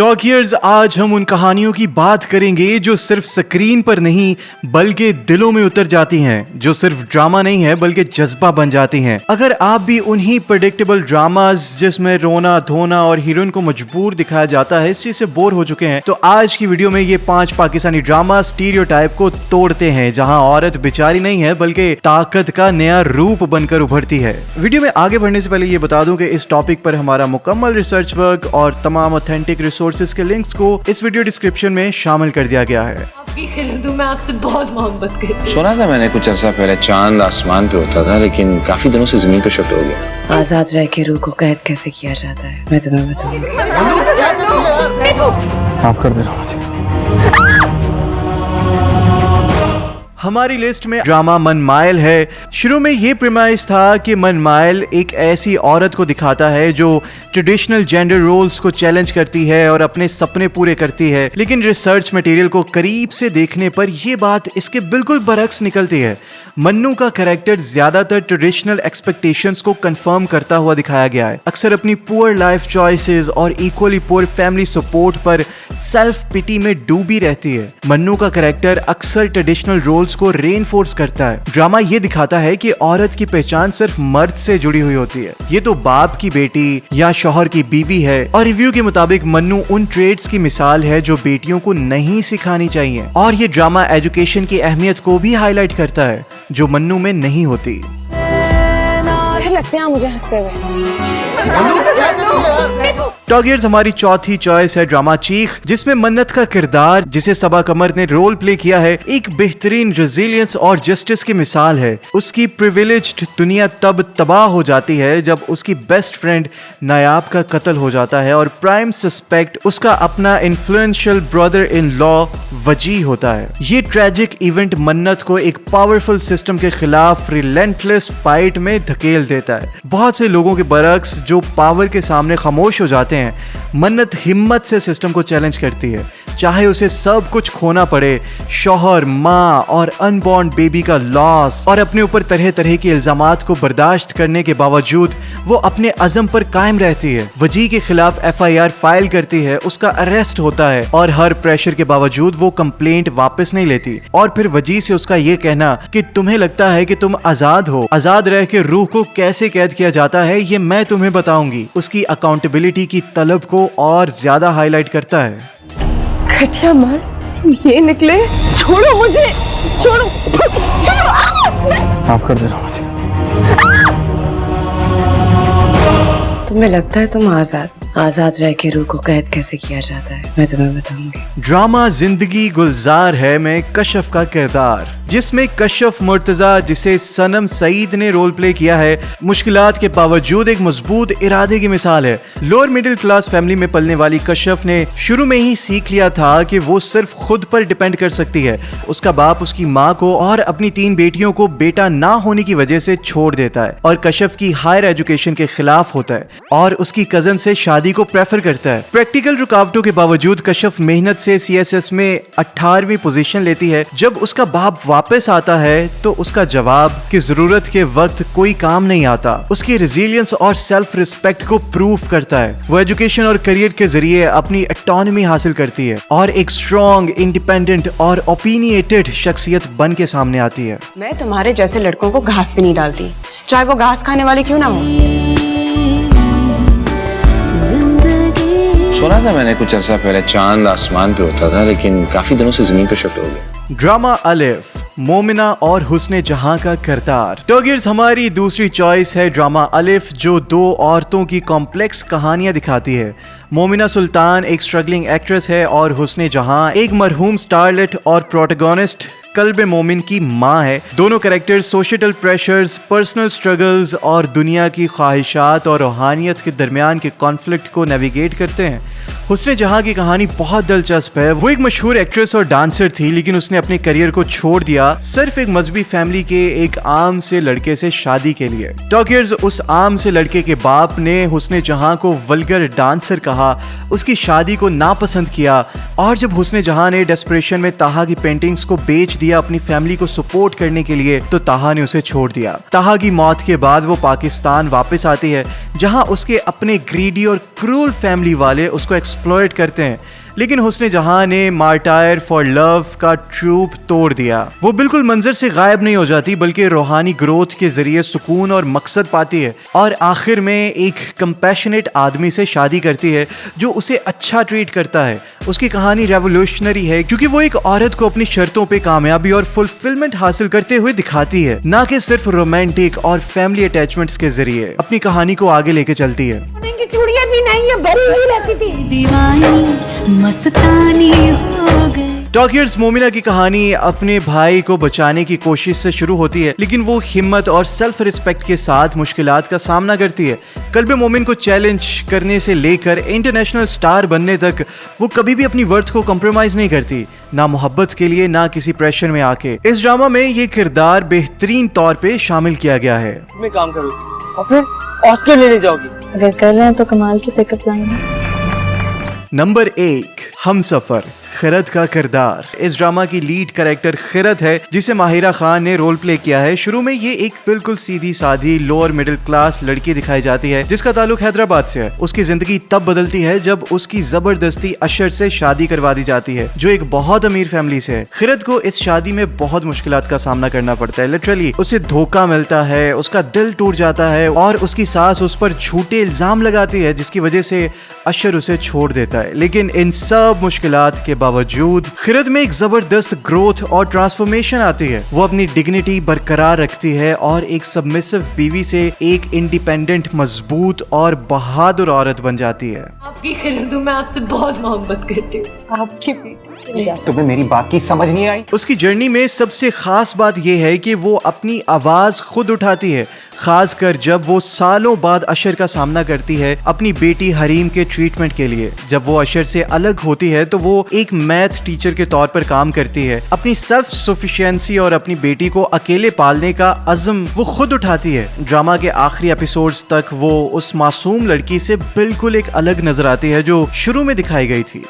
टॉकियर्स, आज हम उन कहानियों की बात करेंगे जो सिर्फ स्क्रीन पर नहीं बल्कि दिलों में उतर जाती हैं, जो सिर्फ ड्रामा नहीं है बल्कि जज्बा बन जाती हैं। अगर आप भी उन्हीं प्रेडिक्टेबल ड्रामास जिसमें रोना धोना और हीरोइन को मजबूर दिखाया जाता है इस चीज से बोर हो चुके हैं, तो आज की वीडियो में ये 5 पाकिस्तानी ड्रामा स्टीरियोटाइप को तोड़ते हैं, जहां औरत बेचारी नहीं है बल्कि ताकत का नया रूप बनकर उभरती है। वीडियो में आगे बढ़ने से पहले ये बता दूं कि इस टॉपिक पर हमारा मुकम्मल रिसर्च वर्क और तमाम ऑथेंटिक रिसोर्सेज के लिंक्स को इस वीडियो डिस्क्रिप्शन में शामिल कर दिया गया है। मैं आपसे बहुत मोहब्बत करती हूँ। सुना था मैंने कुछ अर्सा पहले चांद आसमान पे होता था, लेकिन काफी दिनों से जमीन पे शिफ्ट हो गया। आजाद रह के रूह को कैद कैसे किया जाता है मैं तुम्हें बताऊंगी। माफ कर देना मुझे। हमारी लिस्ट में ड्रामा मनमायल है। शुरू में ये प्रीमाइस था कि मनमायल एक ऐसी औरत को दिखाता है जो ट्रेडिशनल जेंडर रोल्स को चैलेंज करती है और अपने सपने पूरे करती है, लेकिन रिसर्च मटेरियल को करीब से देखने पर यह बात इसके बिल्कुल बरक्स निकलती है। मन्नू का कैरेक्टर ज्यादातर ट्रेडिशनल एक्सपेक्टेशंस को कंफर्म करता हुआ दिखाया गया है। अक्सर अपनी पुअर लाइफ चॉइसेस और इक्वली पुअर फैमिली सपोर्ट पर सेल्फ पिटी में डूबी रहती है। मन्नू का कैरेक्टर अक्सर ट्रेडिशनल रोल्स को रेनफोर्स करता है। ड्रामा ये दिखाता है कि औरत की पहचान सिर्फ मर्द से जुड़ी हुई होती है, ये तो बाप की बेटी या शौहर की बीवी है। और रिव्यू के मुताबिक मन्नू उन ट्रेड्स की मिसाल है जो बेटियों को नहीं सिखानी चाहिए, और ये ड्रामा एजुकेशन की अहमियत को भी हाईलाइट करता है जो मन्नू में नहीं होती। लगते हैं मुझे हंसते हुए। टॉगियर्स, हमारी चौथी चॉइस है ड्रामा चीख, जिसमें मन्नत का किरदार जिसे सबा कमर ने रोल प्ले किया है एक बेहतरीन रेजिलियंस और जस्टिस की मिसाल है। उसकी प्रिविलेज्ड दुनिया तब तबाह हो जाती है जब उसकी बेस्ट फ्रेंड नायाब का कत्ल हो जाता है और प्राइम सस्पेक्ट उसका अपना इन्फ्लुएंशियल ब्रदर इन लॉ वजी होता है। ये ट्रेजिक इवेंट मन्नत को एक पावरफुल सिस्टम के खिलाफ रिलेंटलेस फाइट में धकेल देता है। बहुत से लोगों के बरक्स जो पावर के सामने खामोश हो जाते हैं, मन्नत हिम्मत से सिस्टम को चैलेंज करती है, चाहे उसे सब कुछ खोना पड़े, शौहर, माँ और अनबॉर्न बेबी का लॉस, और अपने ऊपर तरह तरह के इल्जामात को बर्दाश्त करने के बावजूद वो अपने अज़म पर कायम रहती है। वजी के खिलाफ FIR फाइल करती है, उसका अरेस्ट होता है और हर प्रेशर के बावजूद वो कंप्लेंट वापस नहीं लेती। और फिर वजी से उसका ये कहना कि तुम्हें लगता है कि तुम आजाद हो, आजाद रह के रूह को कैसे कैद किया जाता है ये मैं तुम्हें बताऊंगी, उसकी अकाउंटेबिलिटी की तलब को और ज्यादा हाईलाइट करता है। घटिया मर्द, तुम ये निकले। छोड़ो मुझे, छोड़ो, छोड़ो। माफ कर देना मुझे। तुम्हें लगता है तुम आजाद रह के रूह को कैद कैसे किया जाता है मैं तुम्हें बताऊंगी। ड्रामा जिंदगी गुलजार है में कशफ का किरदार, जिसमें कशफ मुर्तजा, जिसे सनम सईद ने रोल प्ले किया है, मुश्किलात के बावजूद एक मजबूत इरादे की मिसाल है। लोअर मिडिल क्लास फैमिली में पलने वाली कशफ ने शुरू में ही सीख लिया था कि वो सिर्फ खुद पर डिपेंड कर सकती है। उसका बाप उसकी माँ को और अपनी 3 बेटियों को बेटा ना होने की वजह से छोड़ देता है और कशफ की हायर एजुकेशन के खिलाफ होता है और उसकी कजन से शादी को प्रेफर करता है। प्रैक्टिकल रुकावटों के बावजूद कशफ मेहनत से CSS में 18वीं पोजीशन लेती है। जब उसका बाप वापस आता है तो उसका जवाब कि जरूरत के वक्त कोई काम नहीं आता उसकी रेजिलियंस और सेल्फ रिस्पेक्ट को प्रूव करता है। वो एजुकेशन और करियर के जरिए अपनी ऑटोनॉमी हासिल करती है और एक स्ट्रॉन्ग, इंडिपेंडेंट और ओपिनिएटेड शख्सियत बन के सामने आती है। मैं तुम्हारे जैसे लड़कों को घास भी नहीं डालती, चाहे वो घास खाने वाले क्यों ना हो। सुना था मैंने कुछ अर्सा पहले चांद आसमान पे होता था, लेकिन काफी दिनों से जमीन पे शिफ्ट हो गया। ड्रामा अलिफ, मोमिना और हुस्ने जहां का किरदार। टॉगियर्स, हमारी दूसरी चॉइस है ड्रामा अलिफ, जो 2 औरतों की कॉम्प्लेक्स कहानियां दिखाती है। मोमिना सुल्तान एक स्ट्रगलिंग एक्ट्रेस है और हुस्ने जहां एक मरहूम स्टारलेट और प्रोटोगोनिस्ट कल्ब मोमिन की माँ है। दोनों characters social pressures, personal struggles और दुनिया की ख्वाहिशात और रूहानियत के दरमियान के कॉन्फ्लिक्ट को नेविगेट करते हैं। हुस्ने जहां की कहानी बहुत दिलचस्प है। वो एक मशहूर एक्ट्रेस और डांसर थी, लेकिन उसने अपने करियर को छोड़ दिया सिर्फ एक मजहबी फैमिली के एक आम से लड़के से शादी के लिए। टॉकियर्स, उस आम से लड़के के बाप ने हुस्ने जहां को वल्गर डांसर कहा, उसकी शादी को नापसंद किया और जब हुस्ने जहां ने डेस्परेशन में ताहा की पेंटिंग्स को बेच दिया अपनी फैमिली को सपोर्ट करने के लिए तो ताहा ने उसे छोड़ दिया। ताहा की मौत के बाद वो पाकिस्तान वापस आती है, जहां उसके अपने ग्रीडी और क्रूल फैमिली वाले उसको एक्सप्लॉइट करते हैं, लेकिन हुस्ने जहां ने मार्टायर फॉर लव का ट्रूप तोड़ दिया। वो बिल्कुल मंजर से गायब नहीं हो जाती, बल्कि रूहानी ग्रोथ के जरिए सुकून और मकसद पाती है और आखिर में एक कंपैशनेट आदमी से शादी करती है जो उसे अच्छा ट्रीट करता है। उसकी कहानी रेवोल्यूशनरी है क्योंकि वो एक औरत को अपनी शर्तों पे कामयाबी और फुलफिलमेंट हासिल करते हुए दिखाती है, ना कि सिर्फ रोमांटिक और फैमिली अटैचमेंट्स के जरिए अपनी कहानी को आगे लेके चलती है। चूड़ियां भी नहीं है, भरी हुई रहती थी। दीवानी मस्तानी हो गई। टॉकियर्स मोमिना की कहानी अपने भाई को बचाने की कोशिश से शुरू होती है, लेकिन वो हिम्मत और सेल्फ रिस्पेक्ट के साथ मुश्किलात का सामना करती है। कल्बे मोमिन को चैलेंज करने से लेकर इंटरनेशनल स्टार बनने तक वो कभी भी अपनी वर्थ को कॉम्प्रोमाइज नहीं करती, ना मोहब्बत के लिए ना किसी प्रेशर में आके। इस ड्रामा में ये किरदार बेहतरीन तौर पे शामिल किया गया है। में काम करोगी और फिर ऑस्कर लेने जाओगी। अगर कर रहे हैं तो कमाल की पिकअप लाइन है। नंबर 1, हमसफर। खिरत का किरदार। इस ड्रामा की लीड कैरेक्टर खिरत है, जिसे माहिरा खान ने रोल प्ले किया है। शुरू में ये एक बिल्कुल सीधी सादी लोअर मिडिल क्लास लड़की दिखाई जाती है जिसका ताल्लुक हैदराबाद से है। उसकी जिंदगी तब बदलती है जब उसकी जबरदस्ती अशर से शादी करवा दी जाती है, जो एक बहुत अमीर फैमिली से है। खिरत को इस शादी में बहुत मुश्किलात का सामना करना पड़ता है। लिटरली उसे धोखा मिलता है, उसका दिल टूट जाता है और उसकी सास उस पर झूठे इल्जाम लगाती है, जिसकी वजह से अशर उसे छोड़ देता है। लेकिन इन सब मुश्किलात के बावजूद खिरत में एक जबरदस्त ग्रोथ और ट्रांसफॉर्मेशन आती है। वो अपनी डिग्निटी बरकरार रखती है और एक सबमिसिव बीवी से एक इंडिपेंडेंट, मजबूत और बहादुर औरत बन जाती है। आपकी खिरत, मैं आपसे बहुत मोहब्बत करती हूँ। आपकी बेटी। तुम्हें मेरी बात की समझ नहीं आई? उसकी जर्नी में सबसे खास बात यह है कि वो अपनी आवाज खुद उठाती है, खासकर जब वो सालों बाद अशर का सामना करती है अपनी बेटी हरीम के ट्रीटमेंट के लिए। जब वो अशर से अलग होती है तो वो एक मैथ टीचर के तौर पर काम करती है। अपनी सेल्फ सफिशिएंसी और अपनी बेटी को अकेले पालने का अज़्म वो खुद उठाती है। ड्रामा के आखिरी एपिसोड्स तक वो उस मासूम लड़की से बिल्कुल एक अलग नजर आती है जो शुरू में दिखाई गई थी।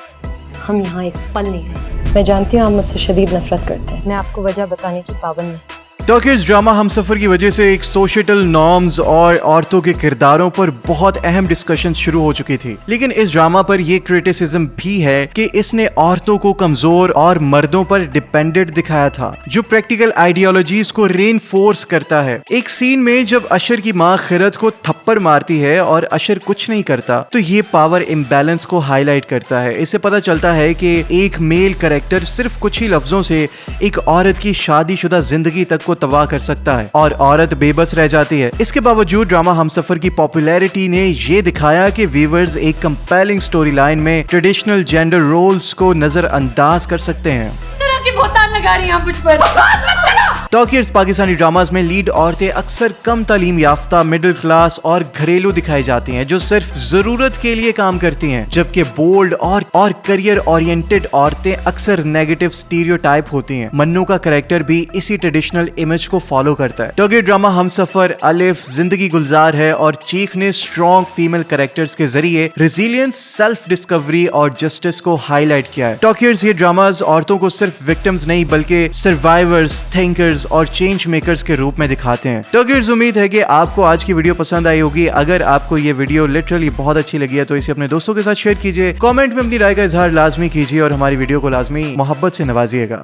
हम यहाँ एक पल नहीं रहे। मैं जानती हूँ आप मुझसे शदीद नफरत करते हैं। मैं आपको वजह बताने की पाबंद नहीं। टॉकियर्स ड्रामा हमसफर की वजह से एक सोशल नॉर्म्स और औरतों के किरदारों पर बहुत अहम डिस्कशन शुरू हो चुकी थी, लेकिन इस ड्रामा पर यह क्रिटिसिज्म भी है कि इसने औरतों को कमजोर और मर्दों पर डिपेंडेंट दिखाया था, जो प्रैक्टिकल आइडियोलॉजीज को रेनफोर्स करता है। एक सीन में जब अशर की माँ खिरत को थप्पड़ मारती है और अशर कुछ नहीं करता, तो ये पावर इम्बैलेंस को हाईलाइट करता है। इससे पता चलता है कि एक मेल कैरेक्टर सिर्फ कुछ ही लफ्जों से एक औरत की शादीशुदा जिंदगी तक को तबाह कर सकता है और औरत बेबस रह जाती है। इसके बावजूद ड्रामा हमसफर की पॉपुलैरिटी ने ये दिखाया कि व्यूअर्स एक कंपेलिंग स्टोरी लाइन में ट्रेडिशनल जेंडर रोल्स को नजरअंदाज कर सकते हैं। तरह की बोतान लगा रही हैं मुझ पर। टॉकियर्स पाकिस्तानी ड्रामास में लीड औरतें अक्सर कम तालीम याफ्ता, मिडिल क्लास और घरेलू दिखाई जाती हैं, जो सिर्फ जरूरत के लिए काम करती हैं, जबकि बोल्ड और करियर ओरिएंटेड औरतें अक्सर नेगेटिव स्टीरियोटाइप होती हैं। मन्नू का कैरेक्टर भी इसी ट्रेडिशनल इमेज को फॉलो करता है। टॉकियर ड्रामा हमसफर, अलिफ, जिंदगी गुलजार है और चीख ने स्ट्रॉन्ग फीमेल कैरेक्टर्स के जरिए रेजिलियंस, सेल्फ डिस्कवरी और जस्टिस को हाईलाइट किया है। टॉकियर्स ये ड्रामास औरतों को सिर्फ विक्टिम्स नहीं बल्कि सर्वाइवर्स, थिंकर्स और चेंज मेकर्स के रूप में दिखाते हैं। टॉकियर्स उम्मीद है कि आपको आज की वीडियो पसंद आई होगी। अगर आपको ये वीडियो लिटरली बहुत अच्छी लगी है तो इसे अपने दोस्तों के साथ शेयर कीजिए, कमेंट में अपनी राय का इजहार लाजमी कीजिए और हमारी वीडियो को लाजमी मोहब्बत से नवाजिएगा।